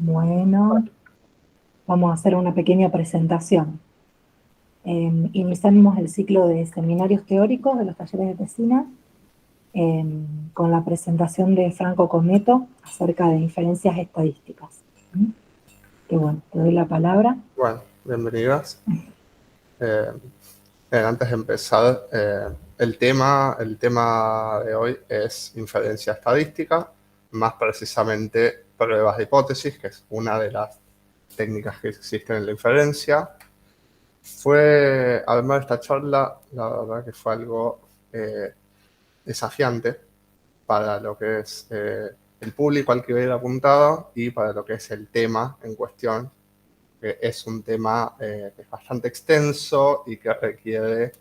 Bueno, vamos a hacer una pequeña presentación. Iniciamos el ciclo de seminarios teóricos de los talleres de Tesina con la presentación de Franco Cometo acerca de inferencias estadísticas. ¿Mm? Que bueno, te doy la palabra. Bueno, bienvenidas. Eh, Antes de empezar, el tema de hoy es inferencia estadística, más precisamente pruebas de hipótesis, que es una de las técnicas que existen en la inferencia. Armar esta charla, la verdad que fue algo desafiante para lo que es el público al que voy a ir apuntado y para lo que es el tema en cuestión, que es un tema que es bastante extenso y que requiere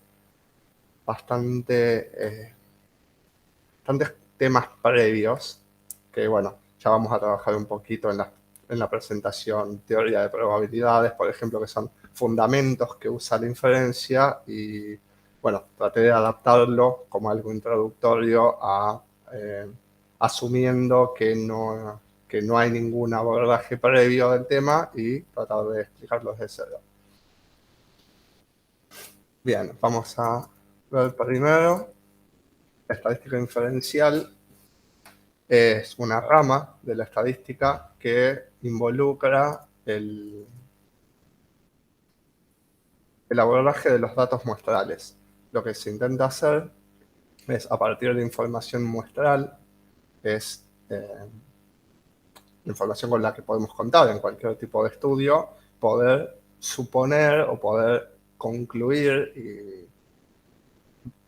bastantes temas previos, que bueno, ya vamos a trabajar un poquito en la presentación, teoría de probabilidades, por ejemplo, que son fundamentos que usa la inferencia y bueno, traté de adaptarlo como algo introductorio asumiendo que no hay ningún abordaje previo del tema y tratar de explicarlo desde cero. Bien, vamos a ver primero. La estadística inferencial es una rama de la estadística que involucra el abordaje de los datos muestrales. Lo que se intenta hacer es, a partir de información muestral, es información con la que podemos contar en cualquier tipo de estudio, poder suponer o poder concluir y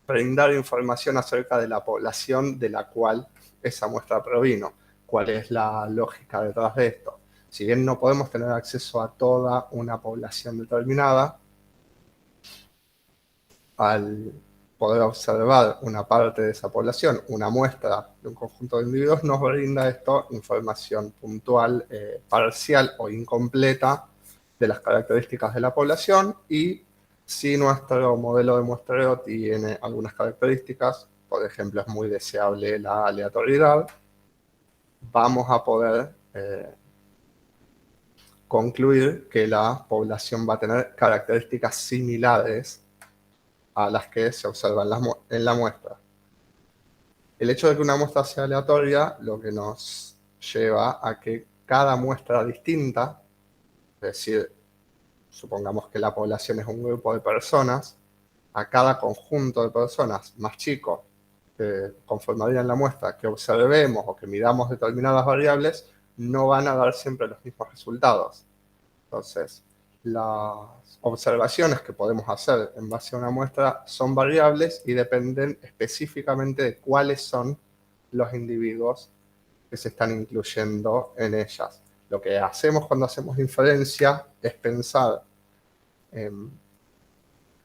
brindar información acerca de la población de la cual esa muestra provino. ¿Cuál es la lógica detrás de esto? Si bien no podemos tener acceso a toda una población determinada, al poder observar una parte de esa población, una muestra de un conjunto de individuos, nos brinda esto información puntual, parcial o incompleta de las características de la población, y si nuestro modelo de muestreo tiene algunas características, por ejemplo, es muy deseable la aleatoriedad, vamos a poder concluir que la población va a tener características similares a las que se observan en la muestra. El hecho de que una muestra sea aleatoria lo que nos lleva a que cada muestra distinta, es decir, supongamos que la población es un grupo de personas, a cada conjunto de personas más chico que conformarían la muestra que observemos o que midamos determinadas variables, no van a dar siempre los mismos resultados. Entonces, las observaciones que podemos hacer en base a una muestra son variables y dependen específicamente de cuáles son los individuos que se están incluyendo en ellas. Lo que hacemos cuando hacemos inferencia es pensar en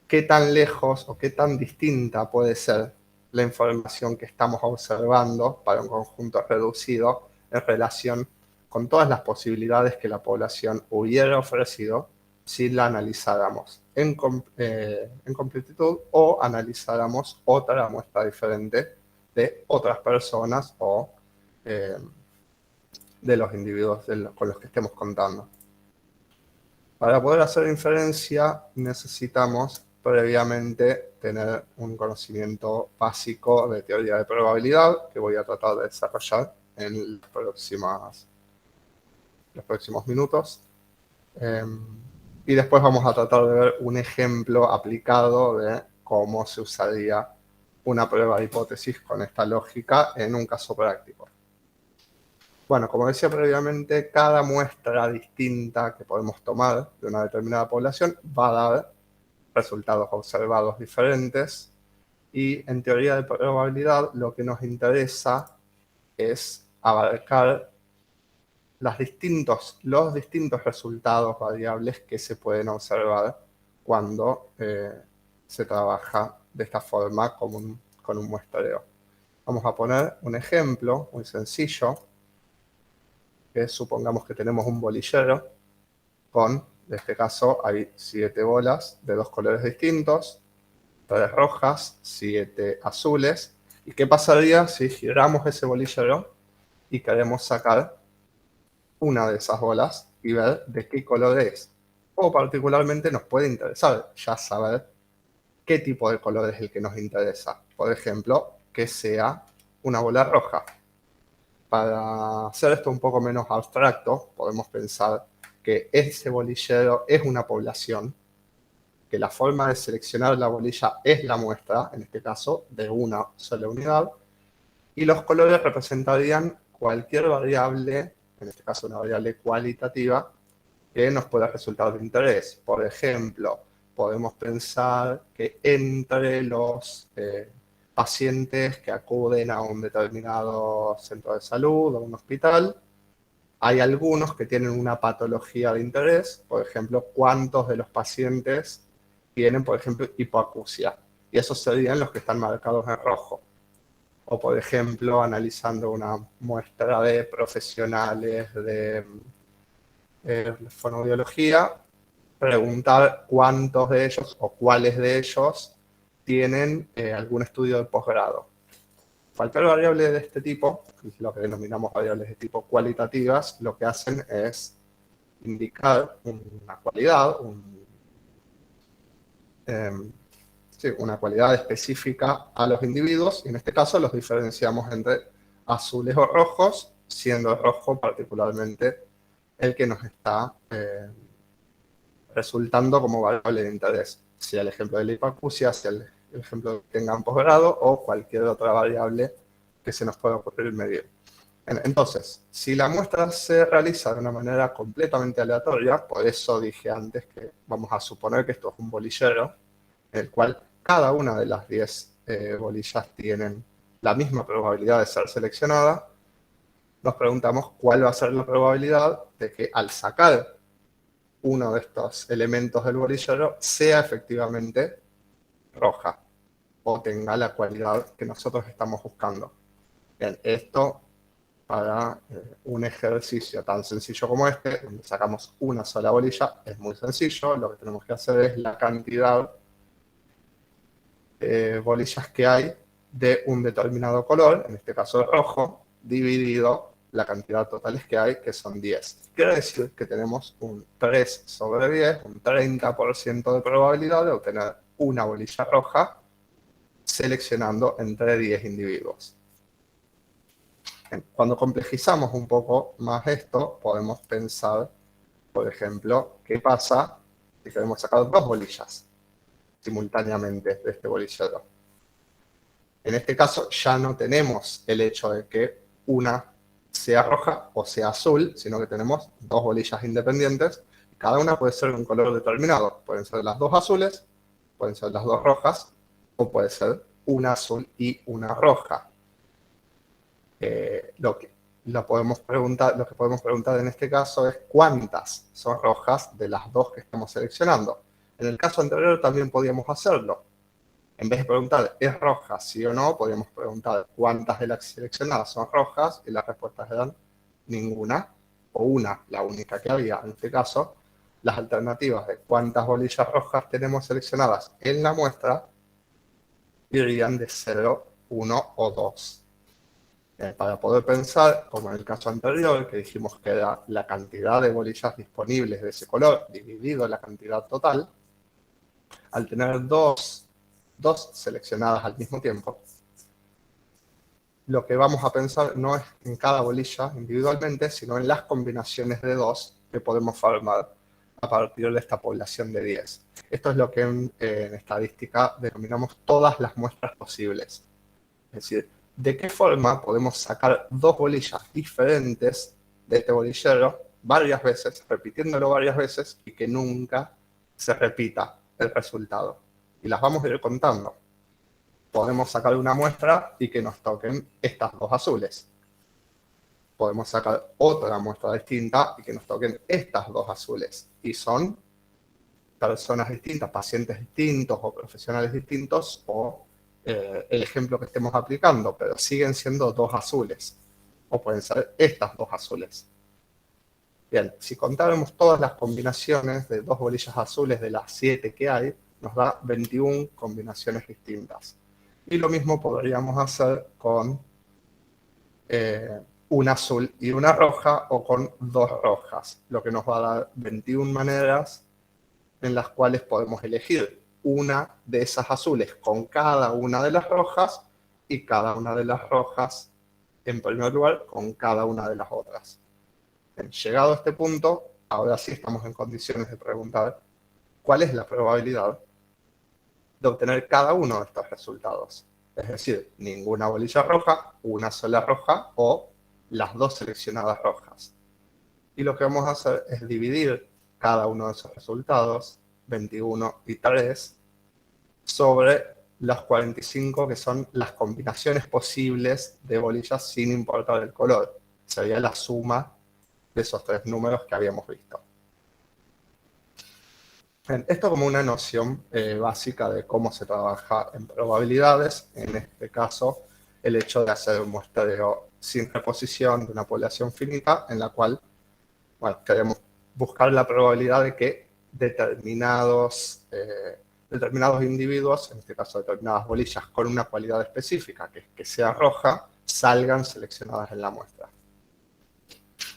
qué tan lejos o qué tan distinta puede ser la información que estamos observando para un conjunto reducido en relación con todas las posibilidades que la población hubiera ofrecido si la analizáramos en completitud o analizáramos otra muestra diferente de otras personas o de los individuos con los que estemos contando. Para poder hacer inferencia necesitamos previamente tener un conocimiento básico de teoría de probabilidad que voy a tratar de desarrollar en los próximos minutos. Y después vamos a tratar de ver un ejemplo aplicado de cómo se usaría una prueba de hipótesis con esta lógica en un caso práctico. Bueno, como decía previamente, cada muestra distinta que podemos tomar de una determinada población va a dar resultados observados diferentes, y en teoría de probabilidad lo que nos interesa es abarcar los distintos resultados variables que se pueden observar cuando se trabaja de esta forma con un muestreo. Vamos a poner un ejemplo muy sencillo, que supongamos que tenemos un bolillero con, en este caso, hay 7 bolas de 2 colores distintos, 3 rojas, 7 azules. ¿Y qué pasaría si giramos ese bolillero y queremos sacar una de esas bolas y ver de qué color es. O particularmente nos puede interesar ya saber qué tipo de color es el que nos interesa. Por ejemplo, que sea una bola roja. Para hacer esto un poco menos abstracto, podemos pensar que ese bolillero es una población, que la forma de seleccionar la bolilla es la muestra, en este caso, de una sola unidad, y los colores representarían cualquier variable, en este caso una variable cualitativa, que nos pueda resultar de interés. Por ejemplo, podemos pensar que entre los pacientes que acuden a un determinado centro de salud o un hospital, hay algunos que tienen una patología de interés, por ejemplo, cuántos de los pacientes tienen, por ejemplo, hipoacusia, y esos serían los que están marcados en rojo. O, por ejemplo, analizando una muestra de profesionales de fonoaudiología, preguntar cuántos de ellos o cuáles de ellos tienen algún estudio de posgrado. Cualquier variable de este tipo, lo que denominamos variables de tipo cualitativas, lo que hacen es indicar una cualidad, sí, una cualidad específica a los individuos, y en este caso los diferenciamos entre azules o rojos, siendo el rojo particularmente el que nos está resultando como variable de interés, sea el ejemplo de la hipoacusia, sea el ejemplo de que tengan posgrado o cualquier otra variable que se nos pueda ocurrir medir. Entonces, si la muestra se realiza de una manera completamente aleatoria, por eso dije antes que vamos a suponer que esto es un bolillero, en el cual cada una de las 10 bolillas tienen la misma probabilidad de ser seleccionada, nos preguntamos cuál va a ser la probabilidad de que al sacar uno de estos elementos del bolillero sea efectivamente roja o tenga la cualidad que nosotros estamos buscando. Bien, esto para un ejercicio tan sencillo como este, donde sacamos una sola bolilla, es muy sencillo. Lo que tenemos que hacer es la cantidad de bolillas que hay de un determinado color, en este caso el rojo, dividido la cantidad totales que hay, que son 10. Quiere decir que tenemos un 3 sobre 10, un 30% de probabilidad de obtener una bolilla roja seleccionando entre 10 individuos. Cuando complejizamos un poco más esto, podemos pensar, por ejemplo, qué pasa si queremos sacar dos bolillas simultáneamente de este bolillero. En este caso ya no tenemos el hecho de que una sea roja o sea azul, sino que tenemos dos bolillas independientes. Cada una puede ser de un color determinado. Pueden ser las dos azules, pueden ser las dos rojas, o puede ser una azul y una roja. Lo que podemos preguntar en este caso es cuántas son rojas de las dos que estamos seleccionando. En el caso anterior también podíamos hacerlo. En vez de preguntar, ¿es roja sí o no? Podríamos preguntar cuántas de las seleccionadas son rojas, y las respuestas eran ninguna o una, la única que había. En este caso, las alternativas de cuántas bolillas rojas tenemos seleccionadas en la muestra irían de 0, 1 o 2. Para poder pensar, como en el caso anterior, que dijimos que era la cantidad de bolillas disponibles de ese color dividido la cantidad total, al tener dos seleccionadas al mismo tiempo, lo que vamos a pensar no es en cada bolilla individualmente, sino en las combinaciones de dos que podemos formar a partir de esta población de 10. Esto es lo que en estadística denominamos todas las muestras posibles. Es decir, ¿de qué forma podemos sacar dos bolillas diferentes de este bolillero varias veces, repitiéndolo varias veces, y que nunca se repita el resultado? Y las vamos a ir contando. Podemos sacar una muestra y que nos toquen estas dos azules. Podemos sacar otra muestra distinta y que nos toquen estas dos azules. Y son personas distintas, pacientes distintos o profesionales distintos, o el ejemplo que estemos aplicando, pero siguen siendo dos azules. O pueden ser estas dos azules. Bien, si contáramos todas las combinaciones de dos bolillas azules de las 7 que hay, nos da 21 combinaciones distintas. Y lo mismo podríamos hacer con una azul y una roja o con dos rojas, lo que nos va a dar 21 maneras en las cuales podemos elegir una de esas azules con cada una de las rojas y cada una de las rojas, en primer lugar, con cada una de las otras. Bien, llegado a este punto, ahora sí estamos en condiciones de preguntar cuál es la probabilidad de obtener cada uno de estos resultados. Es decir, ninguna bolilla roja, una sola roja o las dos seleccionadas rojas. Y lo que vamos a hacer es dividir cada uno de esos resultados, 21 y 3, sobre las 45 que son las combinaciones posibles de bolillas sin importar el color. Sería la suma de esos tres números que habíamos visto. Bien, esto como una noción básica de cómo se trabaja en probabilidades, en este caso el hecho de hacer un muestreo sin reposición de una población finita en la cual, bueno, queremos buscar la probabilidad de que determinados individuos, en este caso determinadas bolillas con una cualidad específica, que sea roja, salgan seleccionadas en la muestra.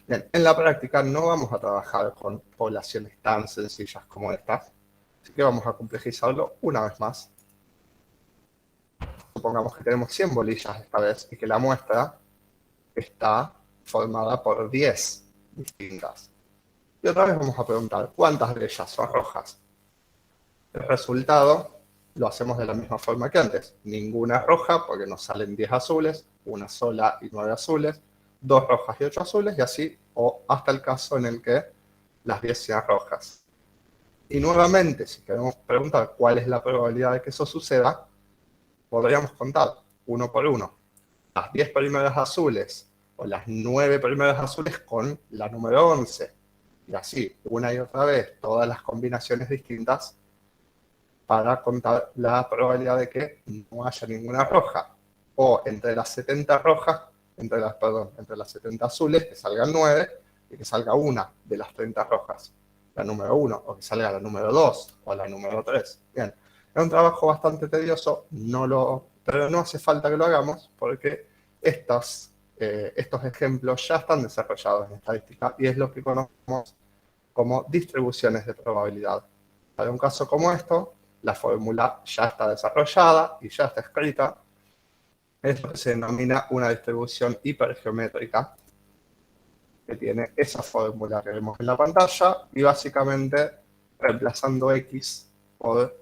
Bien, en la práctica no vamos a trabajar con poblaciones tan sencillas como estas, así que vamos a complejizarlo una vez más. Supongamos que tenemos 100 bolillas esta vez y que la muestra está formada por 10 distintas. Y otra vez vamos a preguntar, ¿cuántas de ellas son rojas? El resultado lo hacemos de la misma forma que antes. Ninguna es roja porque nos salen 10 azules, una sola y 9 azules, 2 rojas y 8 azules, y así, o hasta el caso en el que las 10 sean rojas. Y nuevamente, si queremos preguntar cuál es la probabilidad de que eso suceda, podríamos contar uno por uno. Las 10 primeras azules o las 9 primeras azules con la número 11. Y así, una y otra vez, todas las combinaciones distintas para contar la probabilidad de que no haya ninguna roja. O entre las 70 rojas, entre las 70 azules, que salgan 9 y que salga una de las 30 rojas, la número 1, o que salga la número 2 o la número 3. Bien, es un trabajo bastante tedioso, pero no hace falta que lo hagamos porque estos ejemplos ya están desarrollados en estadística y es lo que conocemos como distribuciones de probabilidad. Para un caso como esto, la fórmula ya está desarrollada y ya está escrita. Es lo que se denomina una distribución hipergeométrica, que tiene esa fórmula que vemos en la pantalla y básicamente reemplazando X por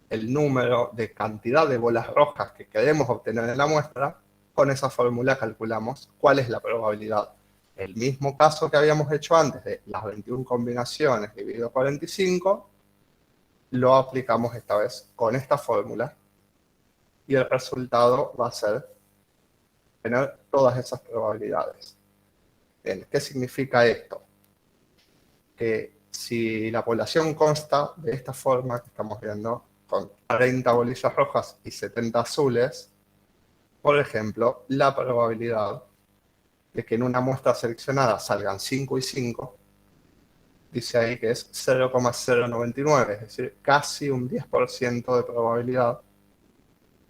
el número de cantidad de bolas rojas que queremos obtener en la muestra, con esa fórmula calculamos cuál es la probabilidad. El mismo caso que habíamos hecho antes de las 21 combinaciones dividido 45, lo aplicamos esta vez con esta fórmula y el resultado va a ser tener todas esas probabilidades. Bien, ¿qué significa esto? Que si la población consta de esta forma que estamos viendo, con 30 bolillas rojas y 70 azules, por ejemplo, la probabilidad de que en una muestra seleccionada salgan 5 y 5, dice ahí que es 0,099, es decir, casi un 10% de probabilidad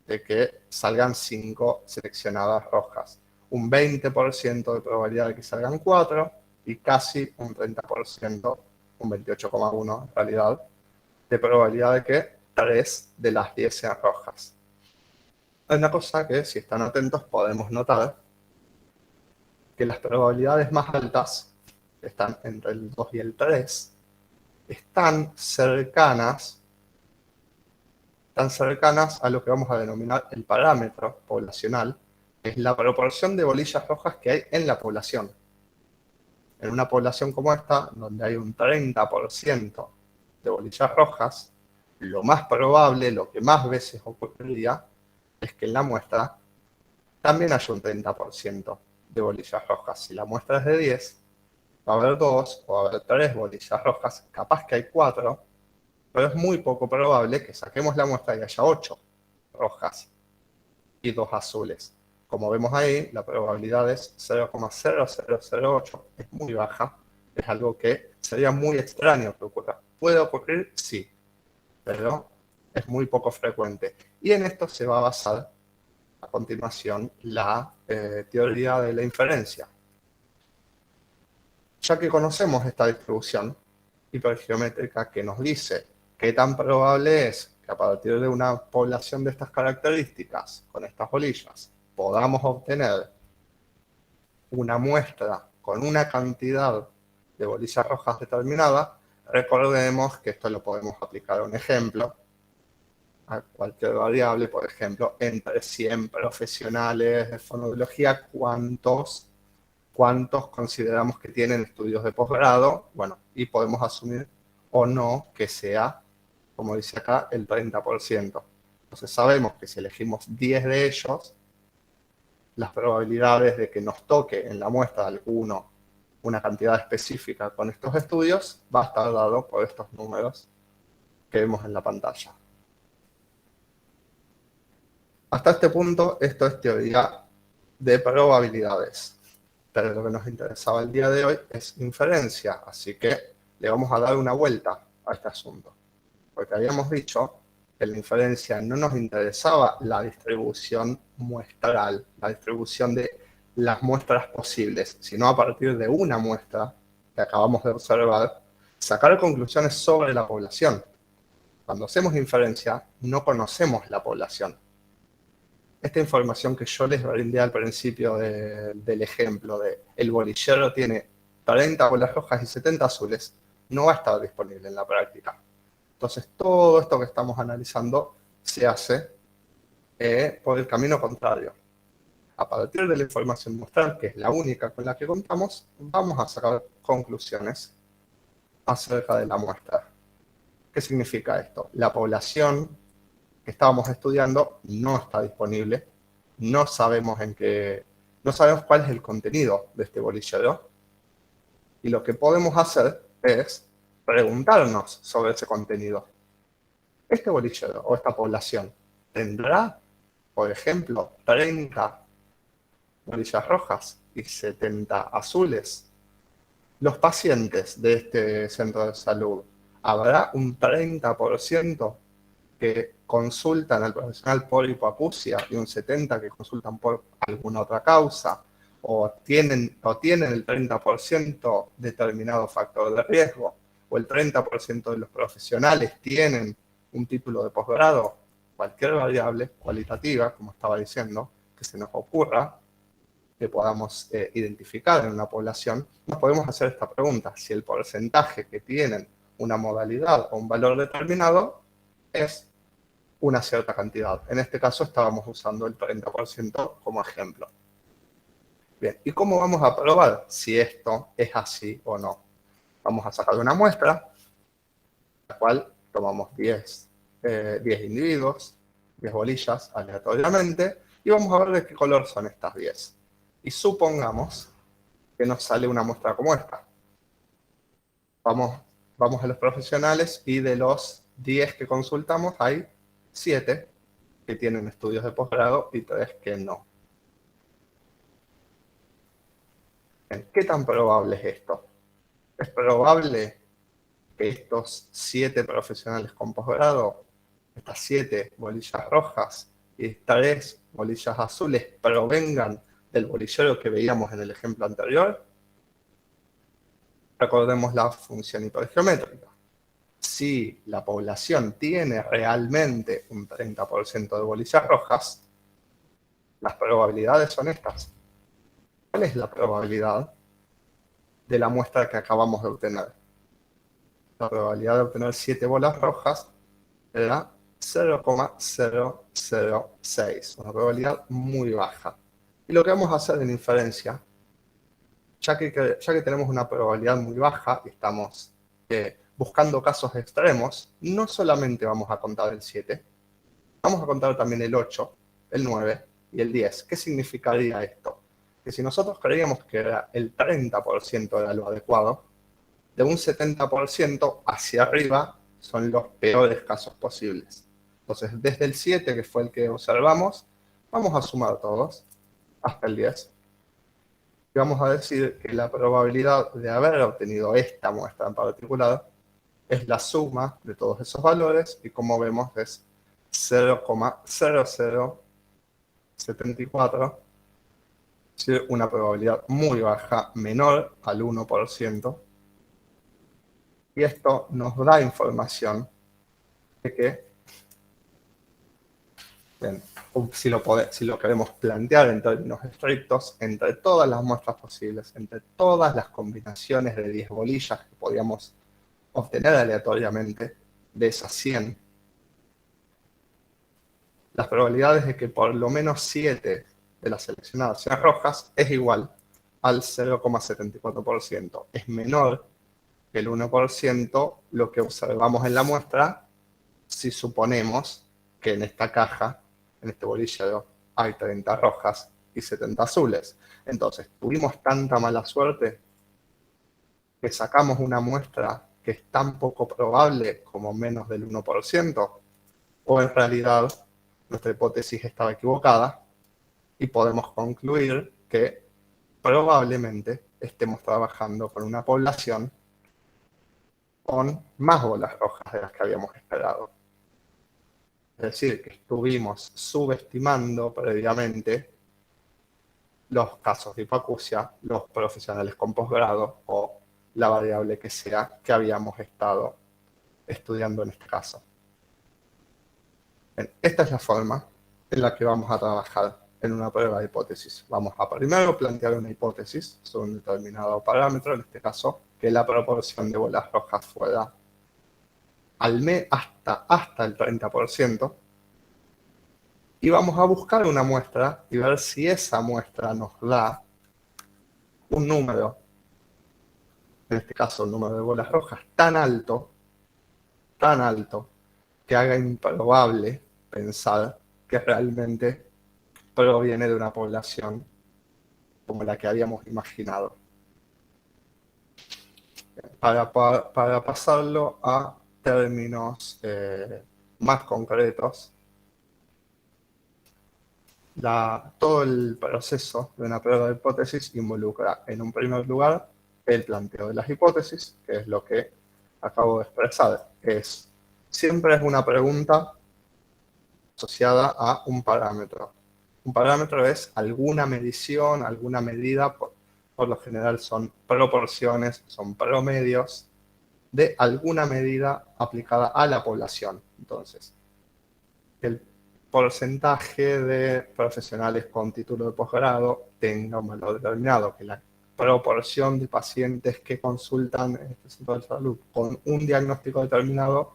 de que salgan 5 seleccionadas rojas, un 20% de probabilidad de que salgan 4 y casi un 30%, un 28,1 en realidad, de probabilidad de que 3 de las 10 sean rojas. Hay una cosa que, si están atentos, podemos notar que las probabilidades más altas, que están entre el 2 y el 3, están cercanas a lo que vamos a denominar el parámetro poblacional, que es la proporción de bolillas rojas que hay en la población. En una población como esta, donde hay un 30% de bolillas rojas, lo más probable, lo que más veces ocurriría, es que en la muestra también haya un 30% de bolillas rojas. Si la muestra es de 10, va a haber 2 o va a haber 3 bolillas rojas, capaz que hay 4, pero es muy poco probable que saquemos la muestra y haya 8 rojas y 2 azules. Como vemos ahí, la probabilidad es 0,0008, es muy baja, es algo que sería muy extraño que ocurra. ¿Puede ocurrir? Sí, pero es muy poco frecuente. Y en esto se va a basar a continuación la teoría de la inferencia. Ya que conocemos esta distribución hipergeométrica que nos dice qué tan probable es que a partir de una población de estas características, con estas bolillas, podamos obtener una muestra con una cantidad de bolillas rojas determinada, recordemos que esto lo podemos aplicar a un ejemplo, a cualquier variable, por ejemplo, entre 100 profesionales de fonoaudiología, ¿cuántos consideramos que tienen estudios de posgrado? Bueno, y podemos asumir o no que sea, como dice acá, el 30%. Entonces sabemos que si elegimos 10 de ellos, las probabilidades de que nos toque en la muestra alguno una cantidad específica con estos estudios va a estar dado por estos números que vemos en la pantalla. Hasta este punto, esto es teoría de probabilidades. Pero lo que nos interesaba el día de hoy es inferencia, así que le vamos a dar una vuelta a este asunto. Porque habíamos dicho que en la inferencia no nos interesaba la distribución muestral, la distribución de las muestras posibles, sino a partir de una muestra que acabamos de observar, sacar conclusiones sobre la población. Cuando hacemos inferencia, no conocemos la población. Esta información que yo les brindé al principio del ejemplo de el bolillero tiene 30 bolas rojas y 70 azules, no va a estar disponible en la práctica. Entonces, todo esto que estamos analizando se hace por el camino contrario. A partir de la información muestral, que es la única con la que contamos, vamos a sacar conclusiones acerca de la muestra. ¿Qué significa esto? La población que estábamos estudiando no está disponible, no sabemos cuál es el contenido de este bolillero, y lo que podemos hacer es preguntarnos sobre ese contenido. ¿Este bolillero o esta población tendrá, por ejemplo, 30 bolillas rojas y 70 azules? Los pacientes de este centro de salud, ¿habrá un 30% que consultan al profesional por hipoacusia y un 70% que consultan por alguna otra causa? ¿O tienen el 30% determinado factor de riesgo? ¿O el 30% de los profesionales tienen un título de posgrado? Cualquier variable cualitativa, como estaba diciendo, que se nos ocurra, que podamos identificar en una población, nos podemos hacer esta pregunta: si el porcentaje que tienen una modalidad o un valor determinado es una cierta cantidad. En este caso estábamos usando el 30% como ejemplo. Bien, ¿y cómo vamos a probar si esto es así o no? Vamos a sacar una muestra, la cual tomamos 10 individuos, 10 bolillas aleatoriamente, y vamos a ver de qué color son estas 10. Y supongamos que nos sale una muestra como esta. Vamos a los profesionales y de los 10 que consultamos hay 7 que tienen estudios de posgrado y 3 que no. ¿Qué tan probable es esto? ¿Es probable que estos 7 profesionales con posgrado, estas 7 bolillas rojas y 3 bolillas azules provengan del bolillero que veíamos en el ejemplo anterior? Recordemos la función hipergeométrica. Si la población tiene realmente un 30% de bolillas rojas, las probabilidades son estas. ¿Cuál es la probabilidad de la muestra que acabamos de obtener? La probabilidad de obtener 7 bolas rojas era 0,006, una probabilidad muy baja. Y lo que vamos a hacer en inferencia, ya que tenemos una probabilidad muy baja y estamos buscando casos extremos, no solamente vamos a contar el 7, vamos a contar también el 8, el 9 y el 10. ¿Qué significaría esto? Que si nosotros creíamos que era el 30% era lo adecuado, de un 70% hacia arriba son los peores casos posibles. Entonces, desde el 7, que fue el que observamos, vamos a sumar todos hasta el 10. Y vamos a decir que la probabilidad de haber obtenido esta muestra en particular es la suma de todos esos valores, y como vemos es 0,0074 Es decir, una probabilidad muy baja, menor al 1%. Y esto nos da información de que, bien, si lo queremos plantear en términos estrictos, entre todas las muestras posibles, entre todas las combinaciones de 10 bolillas que podíamos obtener aleatoriamente, de esas 100, las probabilidades de que por lo menos 7 de las seleccionadas sean rojas es igual al 0,74%. Es menor que el 1% lo que observamos en la muestra si suponemos que en esta caja, en este bolillero, hay 30 rojas y 70 azules. Entonces, tuvimos tanta mala suerte que sacamos una muestra que es tan poco probable como menos del 1%, o en realidad nuestra hipótesis estaba equivocada y podemos concluir que probablemente estemos trabajando con una población con más bolas rojas de las que habíamos esperado. Es decir, que estuvimos subestimando previamente los casos de hipoacusia, los profesionales con posgrado o la variable que sea que habíamos estado estudiando en este caso. Bien, esta es la forma en la que vamos a trabajar en una prueba de hipótesis. Vamos a primero plantear una hipótesis sobre un determinado parámetro, en este caso, que la proporción de bolas rojas fuera hasta el 30%, y vamos a buscar una muestra y ver si esa muestra nos da un número, en este caso el número de bolas rojas, tan alto, que haga improbable pensar que realmente proviene de una población como la que habíamos imaginado. Para pasarlo a términos más concretos, todo el proceso de una prueba de hipótesis involucra, en un primer lugar, el planteo de las hipótesis, que es lo que acabo de expresar. Siempre es una pregunta asociada a un parámetro. Un parámetro es alguna medición, alguna medida, por lo general son proporciones, son promedios de alguna medida aplicada a la población. Entonces, el porcentaje de profesionales con título de posgrado tenga un valor determinado, que la proporción de pacientes que consultan en este centro de salud con un diagnóstico determinado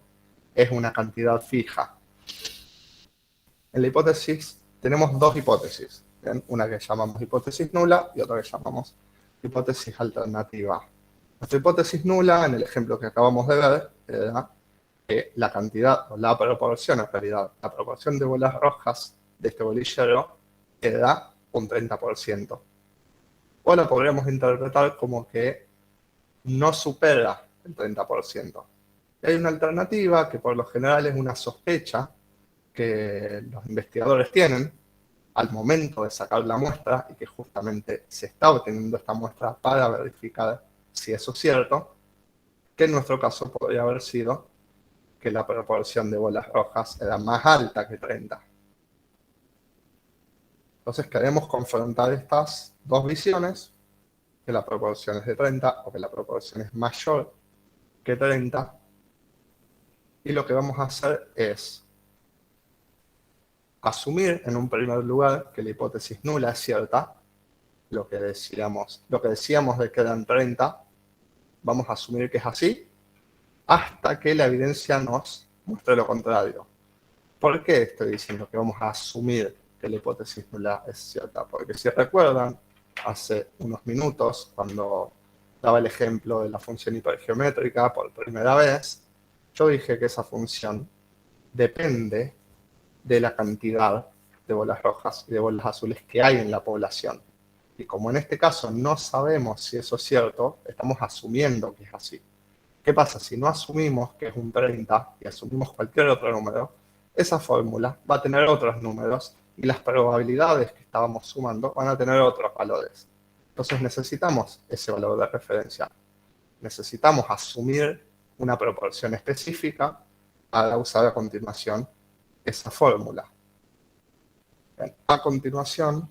es una cantidad fija. En la hipótesis tenemos dos hipótesis, ¿bien? Una que llamamos hipótesis nula y otra que llamamos hipótesis alternativa. Nuestra hipótesis nula, en el ejemplo que acabamos de ver, era que la cantidad, o la proporción en realidad, la proporción de bolas rojas de este bolillero era un 30%. O la podríamos interpretar como que no supera el 30%. Y hay una alternativa que por lo general es una sospecha que los investigadores tienen al momento de sacar la muestra y que justamente se está obteniendo esta muestra para verificar si eso es cierto, que en nuestro caso podría haber sido que la proporción de bolas rojas era más alta que 30. Entonces queremos confrontar estas dos visiones, que la proporción es de 30 o que la proporción es mayor que 30, y lo que vamos a hacer es asumir en un primer lugar que la hipótesis nula es cierta, lo que decíamos de que eran 30, vamos a asumir que es así, hasta que la evidencia nos muestre lo contrario. ¿Por qué estoy diciendo que vamos a asumir que la hipótesis nula es cierta? Porque si recuerdan, hace unos minutos, cuando daba el ejemplo de la función hipergeométrica por primera vez, yo dije que esa función depende de la cantidad de bolas rojas y de bolas azules que hay en la población. Y como en este caso no sabemos si eso es cierto, estamos asumiendo que es así. ¿Qué pasa? Si no asumimos que es un 30 y asumimos cualquier otro número, esa fórmula va a tener otros números y las probabilidades que estábamos sumando van a tener otros valores. Entonces necesitamos ese valor de referencia. Necesitamos asumir una proporción específica para usar a continuación esa fórmula. Bien, a continuación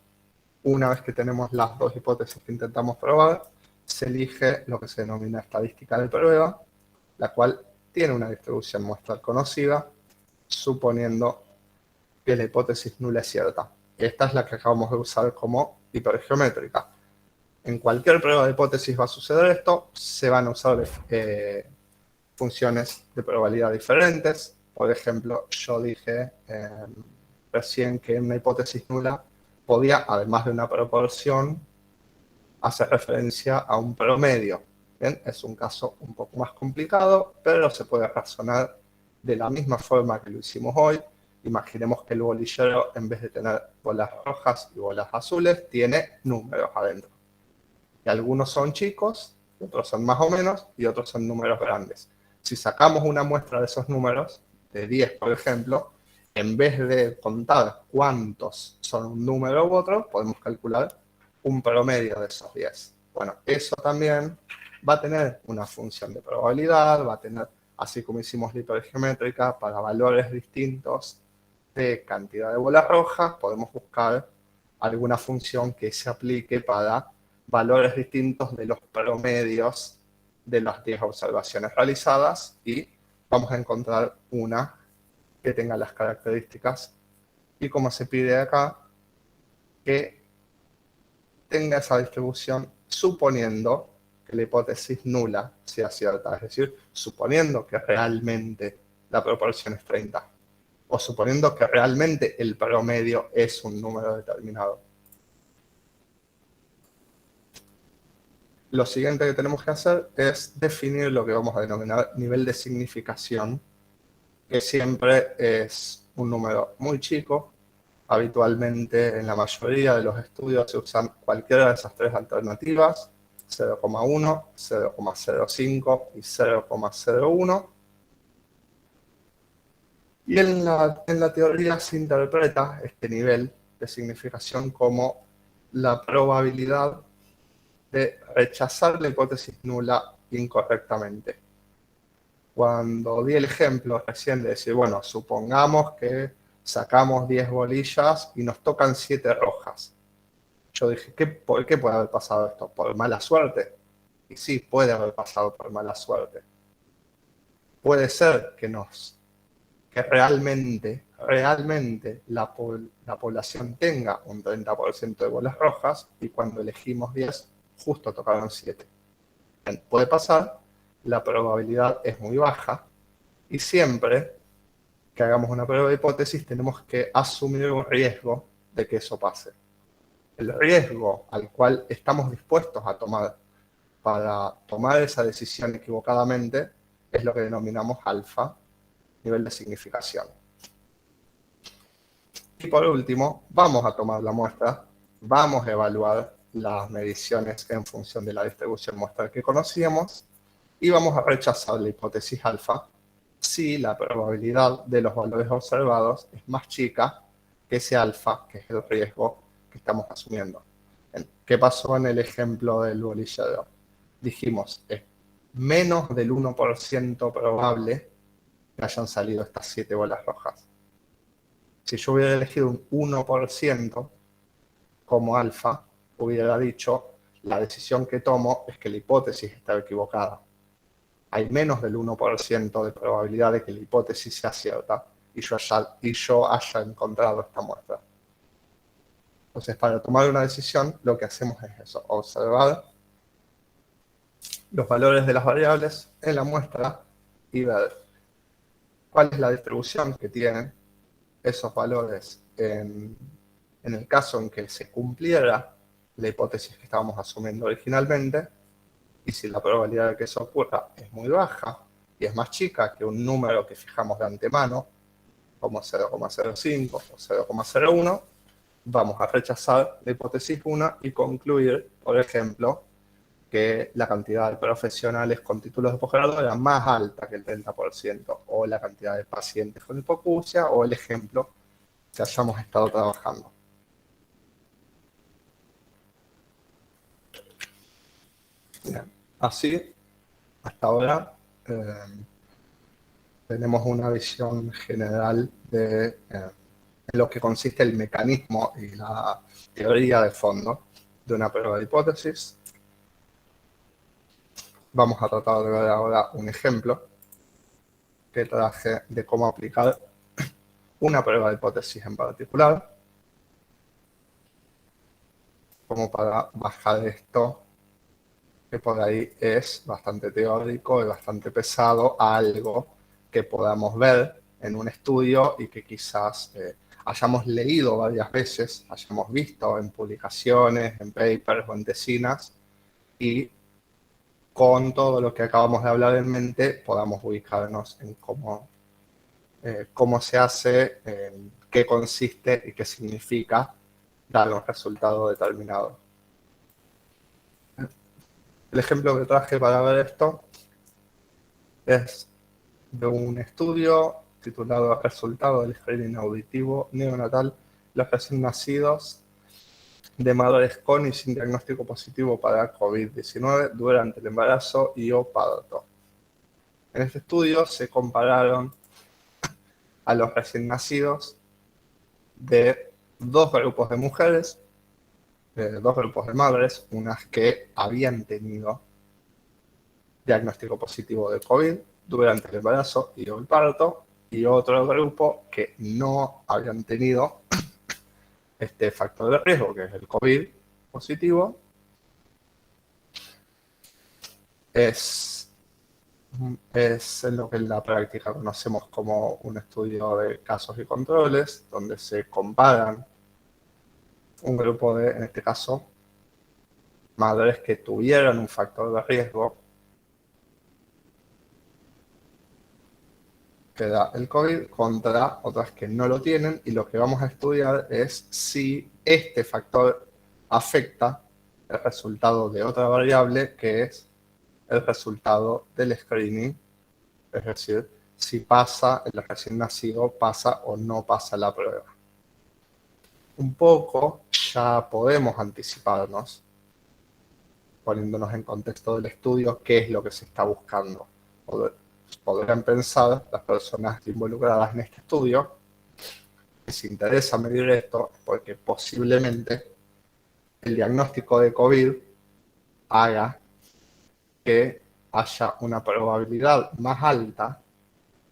Una vez que tenemos las dos hipótesis que intentamos probar, se elige lo que se denomina estadística de prueba, la cual tiene una distribución muestral conocida, suponiendo que la hipótesis nula es cierta. Esta es la que acabamos de usar como hipergeométrica. En cualquier prueba de hipótesis va a suceder esto, se van a usar funciones de probabilidad diferentes. Por ejemplo, yo dije recién que una hipótesis nula podía, además de una proporción, hacer referencia a un promedio. ¿Bien? Es un caso un poco más complicado, pero se puede razonar de la misma forma que lo hicimos hoy. Imaginemos que el bolillero, en vez de tener bolas rojas y bolas azules, tiene números adentro. Y algunos son chicos, otros son más o menos, y otros son números grandes. Si sacamos una muestra de esos números, de 10 por ejemplo, en vez de contar cuántos son un número u otro, podemos calcular un promedio de esos 10. Bueno, eso también va a tener una función de probabilidad, va a tener, así como hicimos la hipergeométrica, para valores distintos de cantidad de bolas rojas, podemos buscar alguna función que se aplique para valores distintos de los promedios de las 10 observaciones realizadas y vamos a encontrar una que tenga las características y como se pide acá, que tenga esa distribución suponiendo que la hipótesis nula sea cierta, es decir, suponiendo que realmente la proporción es 30 o suponiendo que realmente el promedio es un número determinado. Lo siguiente que tenemos que hacer es definir lo que vamos a denominar nivel de significación, que siempre es un número muy chico. Habitualmente en la mayoría de los estudios se usan cualquiera de esas tres alternativas, 0,1, 0,05 y 0,01. Y en la teoría se interpreta este nivel de significación como la probabilidad de rechazar la hipótesis nula incorrectamente. Cuando di el ejemplo recién de decir, bueno, supongamos que sacamos 10 bolillas y nos tocan 7 rojas. Yo dije, ¿por qué puede haber pasado esto? ¿Por mala suerte? Y sí, puede haber pasado por mala suerte. Puede ser que realmente la población tenga un 30% de bolas rojas y cuando elegimos 10, justo tocaron 7. Puede pasar, la probabilidad es muy baja y siempre que hagamos una prueba de hipótesis tenemos que asumir un riesgo de que eso pase. El riesgo al cual estamos dispuestos a tomar para tomar esa decisión equivocadamente es lo que denominamos alfa, nivel de significación. Y por último, vamos a tomar la muestra, vamos a evaluar las mediciones en función de la distribución muestral que conocíamos y vamos a rechazar la hipótesis alfa si la probabilidad de los valores observados es más chica que ese alfa, que es el riesgo que estamos asumiendo. ¿Qué pasó en el ejemplo del bolillero? Dijimos, es menos del 1% probable que hayan salido estas 7 bolas rojas. Si yo hubiera elegido un 1% como alfa, hubiera dicho, la decisión que tomo es que la hipótesis está equivocada. Hay menos del 1% de probabilidad de que la hipótesis sea cierta y yo haya encontrado esta muestra. Entonces, para tomar una decisión, lo que hacemos es eso, observar los valores de las variables en la muestra y ver cuál es la distribución que tienen esos valores en el caso en que se cumpliera la hipótesis que estábamos asumiendo originalmente, y si la probabilidad de que eso ocurra es muy baja y es más chica que un número que fijamos de antemano, como 0,05 o 0,01, vamos a rechazar la hipótesis 1 y concluir, por ejemplo, que la cantidad de profesionales con títulos de posgrado era más alta que el 30%, o la cantidad de pacientes con hipoacusia, o el ejemplo que hayamos estado trabajando. Bien. Así, hasta ahora, tenemos una visión general de en lo que consiste el mecanismo y la teoría de fondo de una prueba de hipótesis. Vamos a tratar de ver ahora un ejemplo que traje de cómo aplicar una prueba de hipótesis en particular, como para bajar esto, que por ahí es bastante teórico y bastante pesado, a algo que podamos ver en un estudio y que quizás hayamos leído varias veces, hayamos visto en publicaciones, en papers o en tesinas, y con todo lo que acabamos de hablar en mente podamos ubicarnos en cómo se hace, en qué consiste y qué significa dar un resultado determinado. El ejemplo que traje para ver esto es de un estudio titulado Resultado del screening auditivo neonatal los recién nacidos de madres con y sin diagnóstico positivo para COVID-19 durante el embarazo y o parto. En este estudio se compararon a los recién nacidos de dos grupos de mujeres, de dos grupos de madres, unas que habían tenido diagnóstico positivo de COVID durante el embarazo y el parto, y otro grupo que no habían tenido este factor de riesgo, que es el COVID positivo. Es en lo que en la práctica conocemos como un estudio de casos y controles, donde se comparan un grupo de, en este caso, madres que tuvieron un factor de riesgo que da el COVID contra otras que no lo tienen, y lo que vamos a estudiar es si este factor afecta el resultado de otra variable, que es el resultado del screening, es decir, si pasa, el recién nacido pasa o no pasa la prueba. Un poco ya podemos anticiparnos, poniéndonos en contexto del estudio, qué es lo que se está buscando. Podrían pensar las personas involucradas en este estudio que si interesa medir esto es porque posiblemente el diagnóstico de COVID haga que haya una probabilidad más alta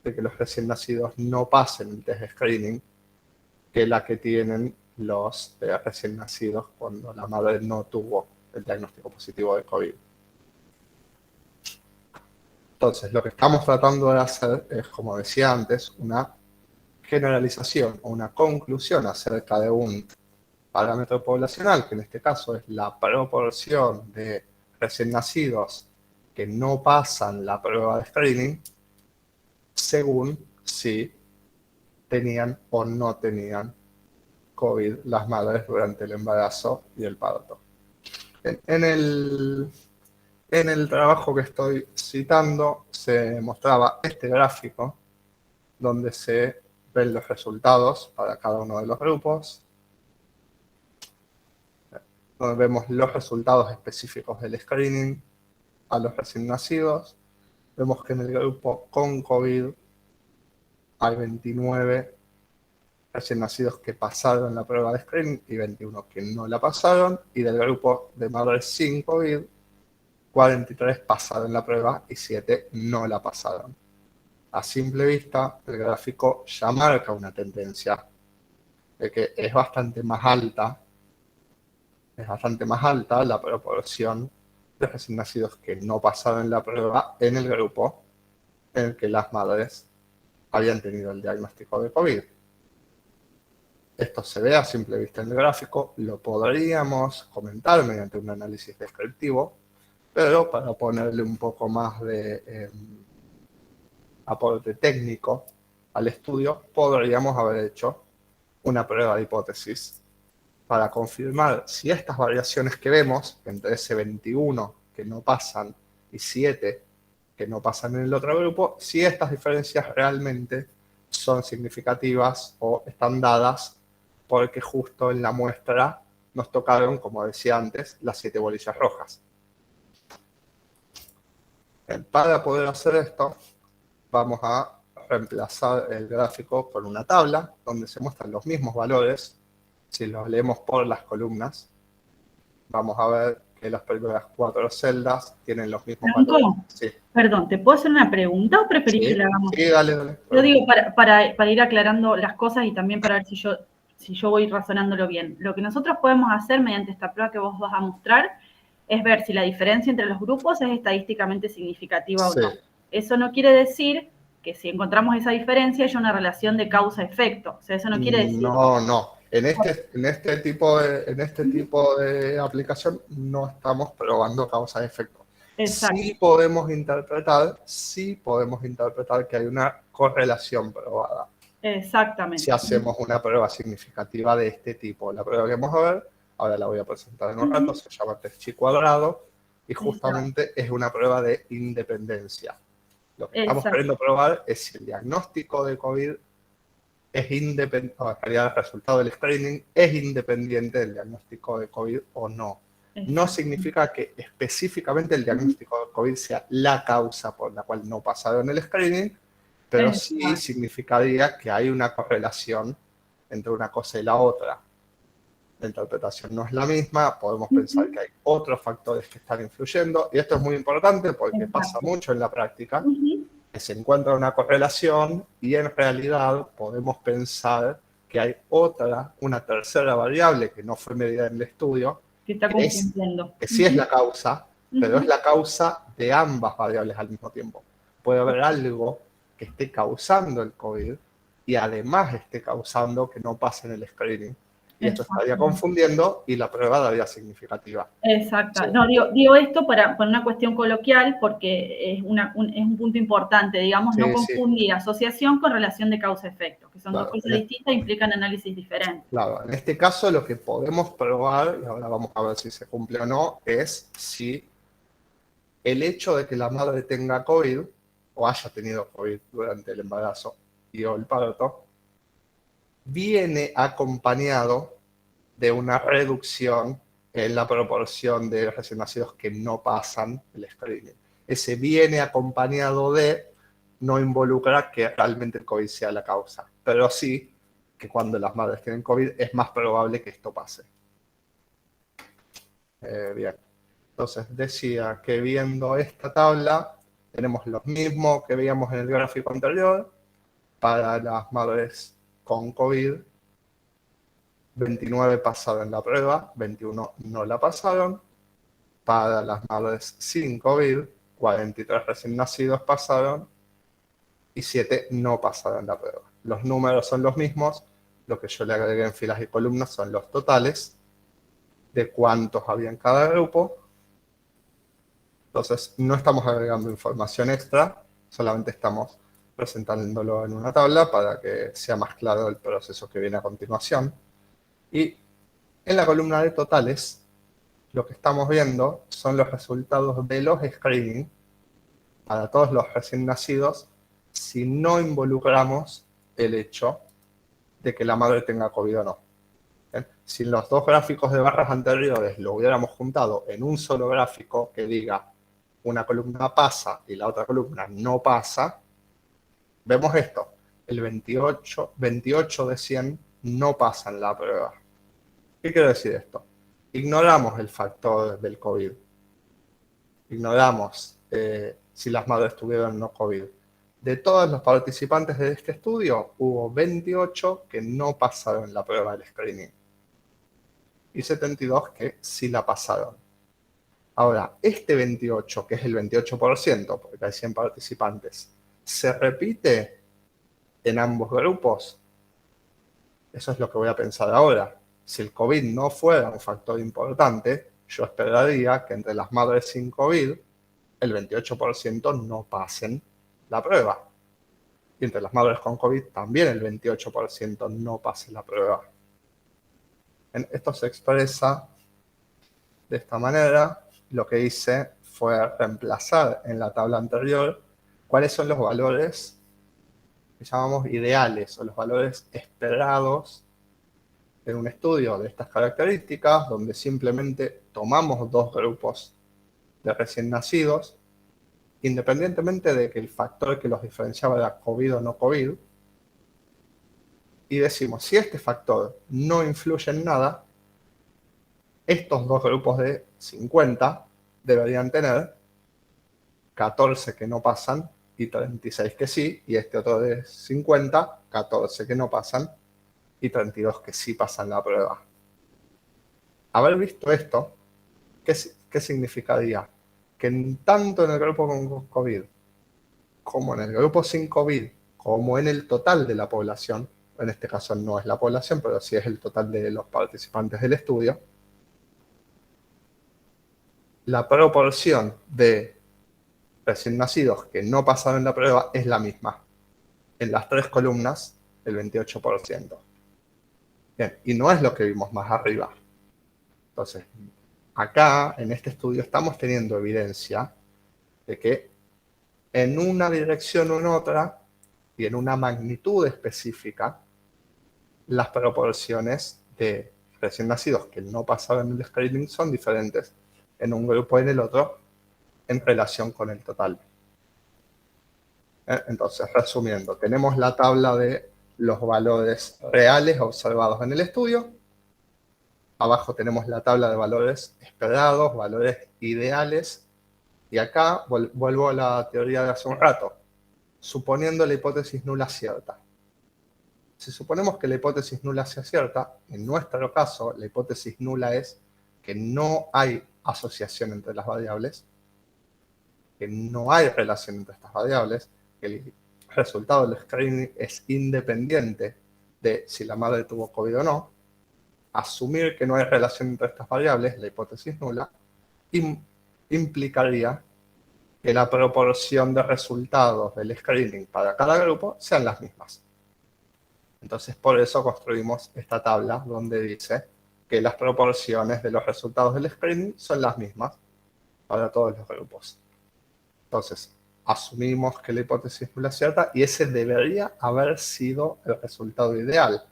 de que los recién nacidos no pasen el test de screening que la que tienen los recién nacidos cuando la madre no tuvo el diagnóstico positivo de COVID. Entonces, lo que estamos tratando de hacer es, como decía antes, una generalización o una conclusión acerca de un parámetro poblacional, que en este caso es la proporción de recién nacidos que no pasan la prueba de screening, según si tenían o no tenían COVID las madres durante el embarazo y el parto. En el trabajo que estoy citando se mostraba este gráfico donde se ven los resultados para cada uno de los grupos, donde vemos los resultados específicos del screening a los recién nacidos. Vemos que en el grupo con COVID hay 29 recién nacidos que pasaron la prueba de screening y 21 que no la pasaron, y del grupo de madres sin COVID, 43 pasaron la prueba y 7 no la pasaron. A simple vista, el gráfico ya marca una tendencia de que es bastante más alta la proporción de recién nacidos que no pasaron la prueba en el grupo en el que las madres habían tenido el diagnóstico de COVID. Esto se ve a simple vista en el gráfico, lo podríamos comentar mediante un análisis descriptivo, pero para ponerle un poco más de aporte técnico al estudio, podríamos haber hecho una prueba de hipótesis para confirmar si estas variaciones que vemos, entre ese 21 que no pasan y 7 que no pasan en el otro grupo, si estas diferencias realmente son significativas o están dadas porque justo en la muestra nos tocaron, como decía antes, las 7 bolillas rojas. Para poder hacer esto, vamos a reemplazar el gráfico con una tabla donde se muestran los mismos valores. Si los leemos por las columnas, vamos a ver que las primeras 4 celdas tienen los mismos valores. Franco, Sí, perdón, ¿te puedo hacer una pregunta o preferís que sí, la hagamos? sí, dale. Yo digo, para ir aclarando las cosas y también para ver si yo voy razonándolo bien. Lo que nosotros podemos hacer mediante esta prueba que vos vas a mostrar es ver si la diferencia entre los grupos es estadísticamente significativa o Sí. no. Eso no quiere decir que si encontramos esa diferencia haya una relación de causa-efecto. O sea, eso no quiere decir... No. En este tipo de aplicación no estamos probando causa-efecto. Exacto. Sí podemos interpretar que hay una correlación probada. Exactamente. Si hacemos una prueba significativa de este tipo. La prueba que vamos a ver, ahora la voy a presentar en un rato, se llama test chi cuadrado y justamente es una prueba de independencia. Lo que estamos queriendo probar es si el diagnóstico de COVID es independiente, en realidad el resultado del screening es independiente del diagnóstico de COVID o no. No significa que específicamente el diagnóstico de COVID sea la causa por la cual no pasaron el screening, pero sí significaría que hay una correlación entre una cosa y la otra. La interpretación no es la misma, podemos pensar que hay otros factores que están influyendo, y esto es muy importante porque pasa mucho en la práctica, que se encuentra una correlación y en realidad podemos pensar que hay una tercera variable que no fue medida en el estudio, que está confundiendo. Que sí es la causa, pero es la causa de ambas variables al mismo tiempo. Puede haber algo que esté causando el COVID y además esté causando que no pasen el screening. Y esto estaría confundiendo y la prueba daría significativa. Exacto. Sí. No, digo esto por una cuestión coloquial porque es un punto importante, digamos, no confundir asociación con relación de causa-efecto, que son dos cosas distintas e implican análisis diferentes. Claro, en este caso lo que podemos probar, y ahora vamos a ver si se cumple o no, es si el hecho de que la madre tenga COVID o haya tenido COVID durante el embarazo y o el parto, viene acompañado de una reducción en la proporción de recién nacidos que no pasan el screening. Ese viene acompañado de no involucra que realmente el COVID sea la causa, pero sí que cuando las madres tienen COVID es más probable que esto pase. Bien. Entonces decía que viendo esta tabla tenemos lo mismo que veíamos en el gráfico anterior para las madres con COVID. 29 pasaron la prueba, 21 no la pasaron. Para las madres sin COVID, 43 recién nacidos pasaron y 7 no pasaron la prueba. Los números son los mismos, lo que yo le agregué en filas y columnas son los totales de cuántos había en cada grupo. Entonces, no estamos agregando información extra, solamente estamos presentándolo en una tabla para que sea más claro el proceso que viene a continuación. Y en la columna de totales, lo que estamos viendo son los resultados de los screening para todos los recién nacidos si no involucramos el hecho de que la madre tenga COVID o no. ¿Bien? Si los dos gráficos de barras anteriores lo hubiéramos juntado en un solo gráfico que diga una columna pasa y la otra columna no pasa, vemos esto. El 28 de 100 no pasan la prueba. ¿Qué quiere decir esto? Ignoramos el factor del COVID. Ignoramos si las madres tuvieron no COVID. De todos los participantes de este estudio, hubo 28 que no pasaron la prueba del screening y 72 que sí la pasaron. Ahora, este 28, que es el 28%, porque hay 100 participantes, ¿se repite en ambos grupos? Eso es lo que voy a pensar ahora. Si el COVID no fuera un factor importante, yo esperaría que entre las madres sin COVID, el 28% no pasen la prueba. Y entre las madres con COVID, también el 28% no pase la prueba. Esto se expresa de esta manera. Lo que hice fue reemplazar en la tabla anterior cuáles son los valores que llamamos ideales o los valores esperados en un estudio de estas características, donde simplemente tomamos dos grupos de recién nacidos independientemente de que el factor que los diferenciaba era COVID o no COVID, y decimos, si este factor no influye en nada, estos dos grupos de 50 deberían tener 14 que no pasan y 36 que sí, y este otro de 50, 14 que no pasan y 32 que sí pasan la prueba. Haber visto esto, ¿qué significaría? Que tanto en el grupo con COVID como en el grupo sin COVID, como en el total de la población, en este caso no es la población, pero sí es el total de los participantes del estudio, la proporción de recién nacidos que no pasaron la prueba es la misma. En las tres columnas, el 28%. Bien, y no es lo que vimos más arriba. Entonces, acá, en este estudio, estamos teniendo evidencia de que en una dirección o en otra, y en una magnitud específica, las proporciones de recién nacidos que no pasaron el screening son diferentes en un grupo y en el otro en relación con el total. Entonces, resumiendo, tenemos la tabla de los valores reales observados en el estudio. Abajo tenemos la tabla de valores esperados, valores ideales. Y acá vuelvo a la teoría de hace un rato, suponiendo la hipótesis nula cierta. Si suponemos que la hipótesis nula sea cierta, en nuestro caso, la hipótesis nula es que no hay asociación entre las variables, que no hay relación entre estas variables, que el resultado del screening es independiente de si la madre tuvo COVID o no. Asumir que no hay relación entre estas variables, la hipótesis nula, implicaría que la proporción de resultados del screening para cada grupo sean las mismas. Entonces, por eso construimos esta tabla donde dice que las proporciones de los resultados del screening son las mismas para todos los grupos. Entonces, asumimos que la hipótesis nula es cierta y ese debería haber sido el resultado ideal.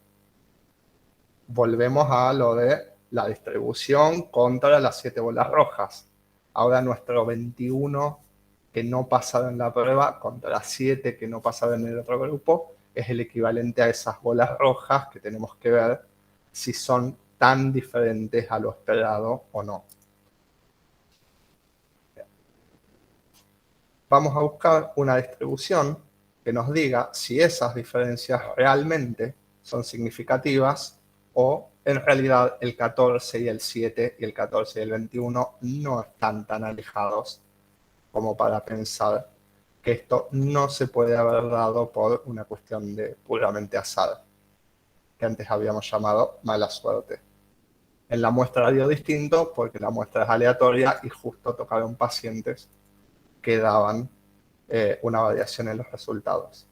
Volvemos a lo de la distribución contra las 7 bolas rojas. Ahora nuestro 21 que no pasaron la prueba contra 7 que no pasaron en el otro grupo es el equivalente a esas bolas rojas que tenemos que ver si son tan diferentes a lo esperado o no. Vamos a buscar una distribución que nos diga si esas diferencias realmente son significativas o en realidad el 14 y el 7 y el 14 y el 21 no están tan alejados como para pensar que esto no se puede haber dado por una cuestión de puramente azar, que antes habíamos llamado mala suerte. En la muestra dio distinto porque la muestra es aleatoria y justo tocaron pacientes que daban una variación en los resultados.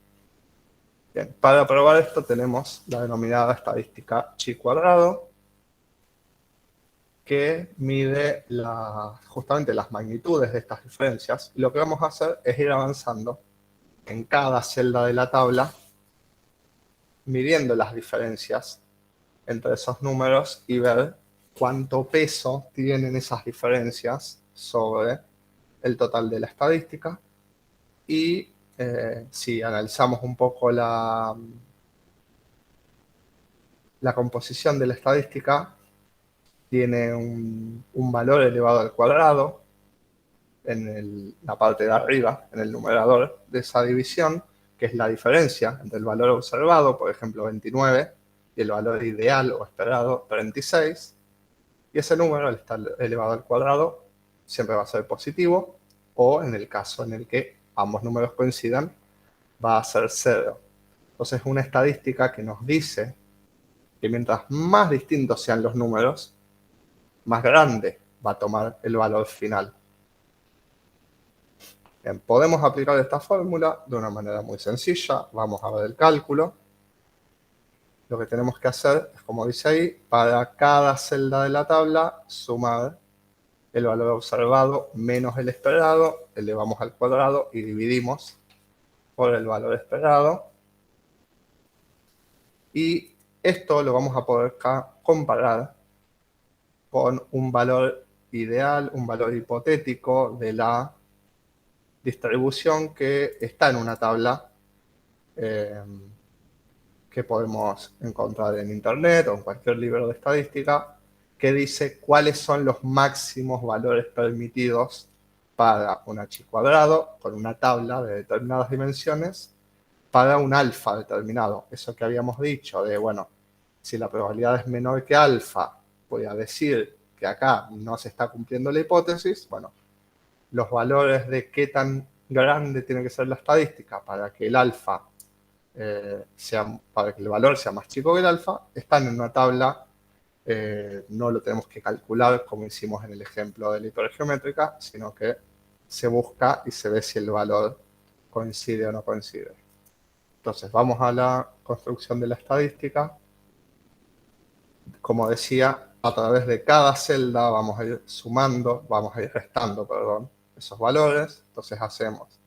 Bien, para probar esto tenemos la denominada estadística chi-cuadrado, que mide justamente las magnitudes de estas diferencias. Y lo que vamos a hacer es ir avanzando en cada celda de la tabla, midiendo las diferencias entre esos números y ver cuánto peso tienen esas diferencias sobre el total de la estadística. Y si analizamos un poco la composición de la estadística, tiene un valor elevado al cuadrado en la parte de arriba, en el numerador de esa división, que es la diferencia entre el valor observado, por ejemplo 29, y el valor ideal o esperado 36. Y ese número, al estar elevado al cuadrado, siempre va a ser positivo, o en el caso en el que ambos números coincidan, va a ser 0. Entonces es una estadística que nos dice que mientras más distintos sean los números, más grande va a tomar el valor final. Bien, podemos aplicar esta fórmula de una manera muy sencilla. Vamos a ver el cálculo. Lo que tenemos que hacer es, como dice ahí, para cada celda de la tabla, sumar el valor observado menos el esperado, elevamos al cuadrado y dividimos por el valor esperado. Y esto lo vamos a poder comparar con un valor ideal, un valor hipotético de la distribución que está en una tabla que podemos encontrar en internet o en cualquier libro de estadística, que dice cuáles son los máximos valores permitidos para un h cuadrado con una tabla de determinadas dimensiones para un alfa determinado. Eso que habíamos dicho de, bueno, si la probabilidad es menor que alfa, voy a decir que acá no se está cumpliendo la hipótesis. Bueno, los valores de qué tan grande tiene que ser la estadística para que el alfa para que el valor sea más chico que el alfa, están en una tabla. No lo tenemos que calcular como hicimos en el ejemplo de la hipergeométrica, sino que se busca y se ve si el valor coincide o no coincide. Entonces, vamos a la construcción de la estadística. Como decía, a través de cada celda vamos a ir restando, perdón, esos valores. Entonces hacemos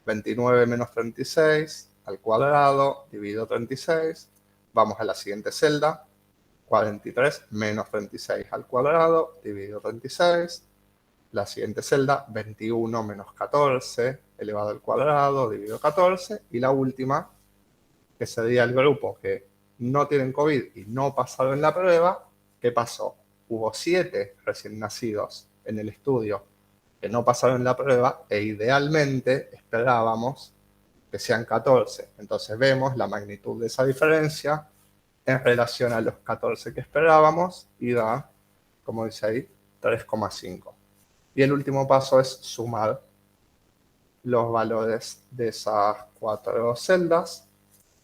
29 menos 36 al cuadrado, dividido 36. Vamos a la siguiente celda, 43 menos 36 al cuadrado, dividido 36. La siguiente celda, 21 menos 14 elevado al cuadrado, dividido 14. Y la última, que sería el grupo que no tienen COVID y no pasaron la prueba. ¿Qué pasó? Hubo 7 recién nacidos en el estudio que no pasaron la prueba e idealmente esperábamos que sean 14. Entonces vemos la magnitud de esa diferencia en relación a los 14 que esperábamos y da, como dice ahí, 3,5. Y el último paso es sumar los valores de esas 4 celdas.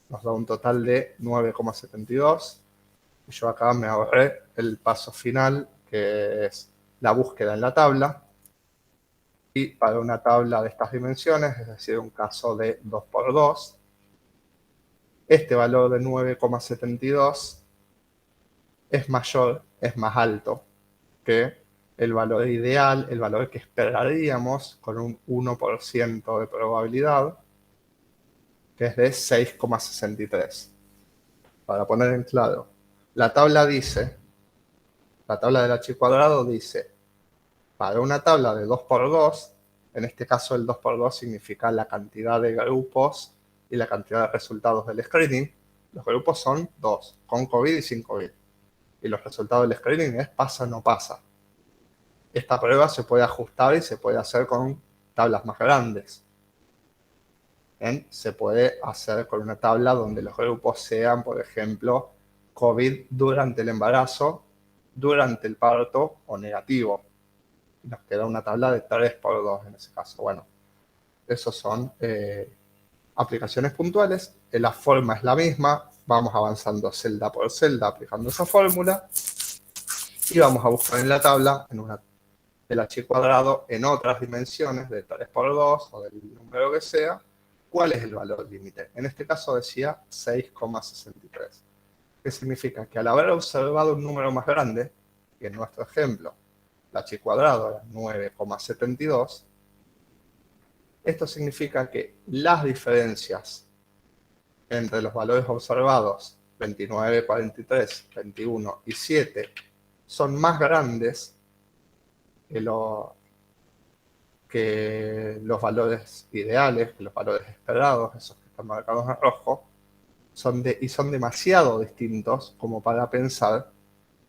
Nos da un total de 9,72. Y yo acá me ahorré el paso final, que es la búsqueda en la tabla. Y para una tabla de estas dimensiones, es decir, un caso de 2×2, este valor de 9,72 es mayor, es más alto que el valor ideal, el valor que esperaríamos con un 1% de probabilidad, que es de 6,63. Para poner en claro, la tabla del h cuadrado dice, para una tabla de 2×2, en este caso el 2×2 significa la cantidad de grupos y la cantidad de resultados del screening. Los grupos son 2, con COVID y sin COVID. Y los resultados del screening es pasa o no pasa. Esta prueba se puede ajustar y se puede hacer con tablas más grandes. Se puede hacer con una tabla donde los grupos sean, por ejemplo, COVID durante el embarazo, durante el parto o negativo. Nos queda una tabla de 3×2 en ese caso. Bueno, esos son aplicaciones puntuales. La forma es la misma. Vamos avanzando celda por celda aplicando esa fórmula. Y vamos a buscar en la tabla, del h cuadrado, en otras dimensiones de 3×2 o del número que sea, cuál es el valor límite. En este caso decía 6,63. ¿Qué significa? Que al haber observado un número más grande, que en nuestro ejemplo, el h cuadrado era 9,72, esto significa que las diferencias entre los valores observados, 29, 43, 21 y 7, son más grandes que los valores ideales, que los valores esperados, esos que están marcados en rojo, son demasiado distintos como para pensar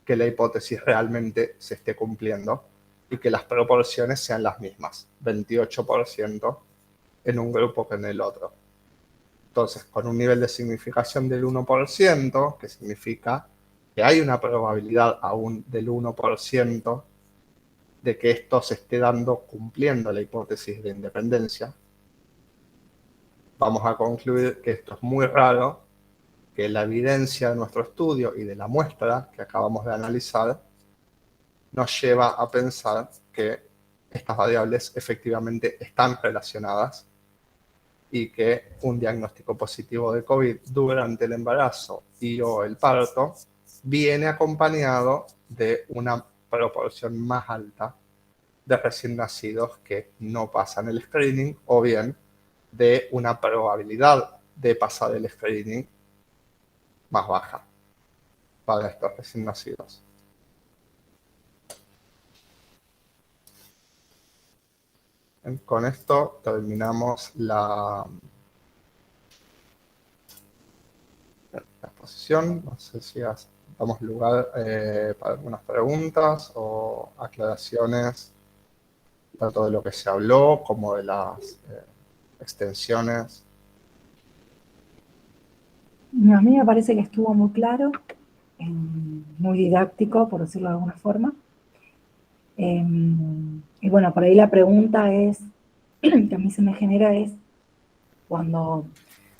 que la hipótesis realmente se esté cumpliendo y que las proporciones sean las mismas, 28% en un grupo que en el otro. Entonces, con un nivel de significación del 1%, que significa que hay una probabilidad aún del 1% de que esto se esté dando cumpliendo la hipótesis de independencia, vamos a concluir que esto es muy raro, que la evidencia de nuestro estudio y de la muestra que acabamos de analizar nos lleva a pensar que estas variables efectivamente están relacionadas y que un diagnóstico positivo de COVID durante el embarazo o el parto viene acompañado de una proporción más alta de recién nacidos que no pasan el screening o bien de una probabilidad de pasar el screening más baja para estos recién nacidos. Con esto terminamos la exposición. No sé si damos lugar para algunas preguntas o aclaraciones, tanto de lo que se habló como de las extensiones. A mí me parece que estuvo muy claro, muy didáctico, por decirlo de alguna forma. Y bueno, por ahí la pregunta es, que a mí se me genera es, cuando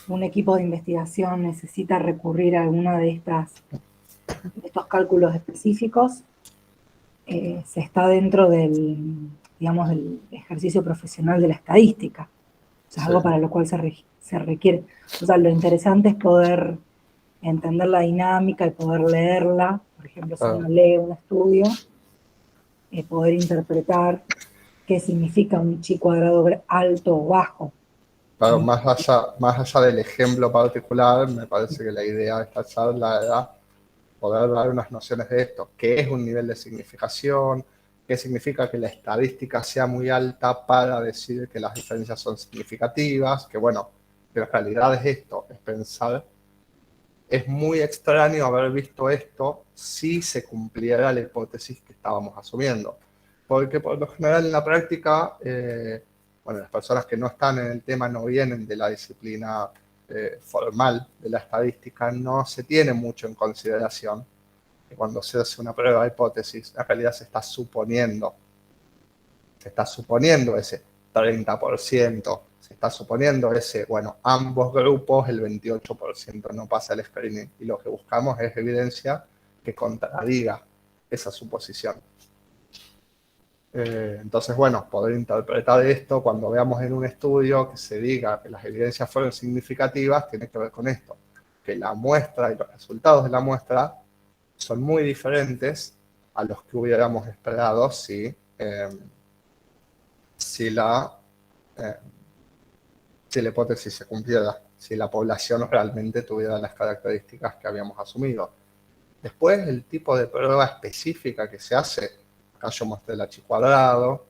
un equipo de investigación necesita recurrir a alguna de estos cálculos específicos, se está dentro del, digamos, del ejercicio profesional de la estadística. O sea, Sí. algo para lo cual se requiere. O sea, lo interesante es poder entender la dinámica y poder leerla. Por ejemplo, si uno lee un estudio, poder interpretar qué significa un chi cuadrado alto o bajo. Claro, más allá del ejemplo particular, me parece que la idea de esta charla era poder dar unas nociones de esto. ¿Qué es un nivel de significación? ¿Qué significa que la estadística sea muy alta para decir que las diferencias son significativas? Que bueno, que la realidad es esto, es pensar. Es muy extraño haber visto esto si se cumpliera la hipótesis que estábamos asumiendo. Porque por lo general en la práctica, bueno, las personas que no están en el tema no vienen de la disciplina formal de la estadística, no se tiene mucho en consideración que cuando se hace una prueba de hipótesis, en realidad se está suponiendo ese 30%, se está suponiendo ese, bueno, ambos grupos, el 28% no pasa el screening, y lo que buscamos es evidencia que contradiga esa suposición. Entonces, bueno, poder interpretar esto cuando veamos en un estudio que se diga que las evidencias fueron significativas, tiene que ver con esto, que la muestra y los resultados de la muestra son muy diferentes a los que hubiéramos esperado si la hipótesis se cumpliera, si la población realmente tuviera las características que habíamos asumido. Después, el tipo de prueba específica que se hace, acá yo mostré el H cuadrado,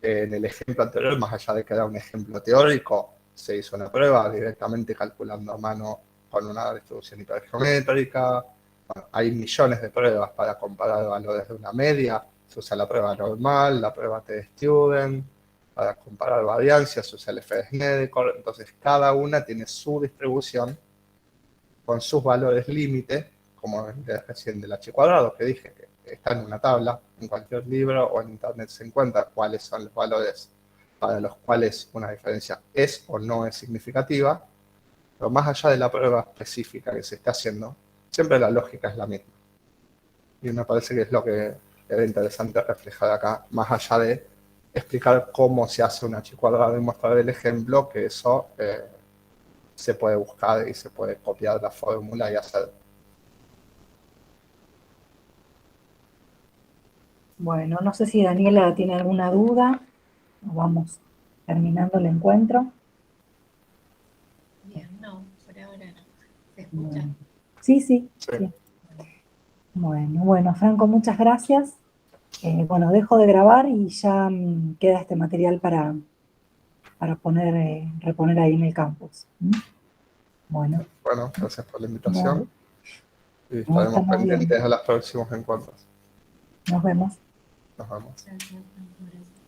en el ejemplo anterior, más allá de que era un ejemplo teórico, se hizo una prueba directamente calculando a mano con una distribución hipergeométrica. Bueno, hay millones de pruebas para comparar valores de una media. Se usa la prueba normal, la prueba T-Student, para comparar variancias, se usa el FDSNedecor. Entonces, cada una tiene su distribución con sus valores límite, como recién del H cuadrado, que dije que está en una tabla, en cualquier libro o en internet se encuentra cuáles son los valores para los cuales una diferencia es o no es significativa, pero más allá de la prueba específica que se está haciendo, siempre la lógica es la misma. Y me parece que es lo que era interesante reflejar acá, más allá de explicar cómo se hace un H cuadrado y mostrar el ejemplo, que eso se puede buscar y se puede copiar la fórmula y hacer. Bueno, no sé si Daniela tiene alguna duda. Vamos terminando el encuentro. Bien, no, por ahora no. ¿Se escucha? Sí, sí. Sí. Sí. Bueno, Franco, muchas gracias. Bueno, dejo de grabar y ya queda este material para reponer ahí en el campus. Bueno, Gracias por la invitación y no, estaremos estamos bien. pendientes a los próximos encuentros. Nos vemos. Nos vemos. Gracias, Franco, gracias.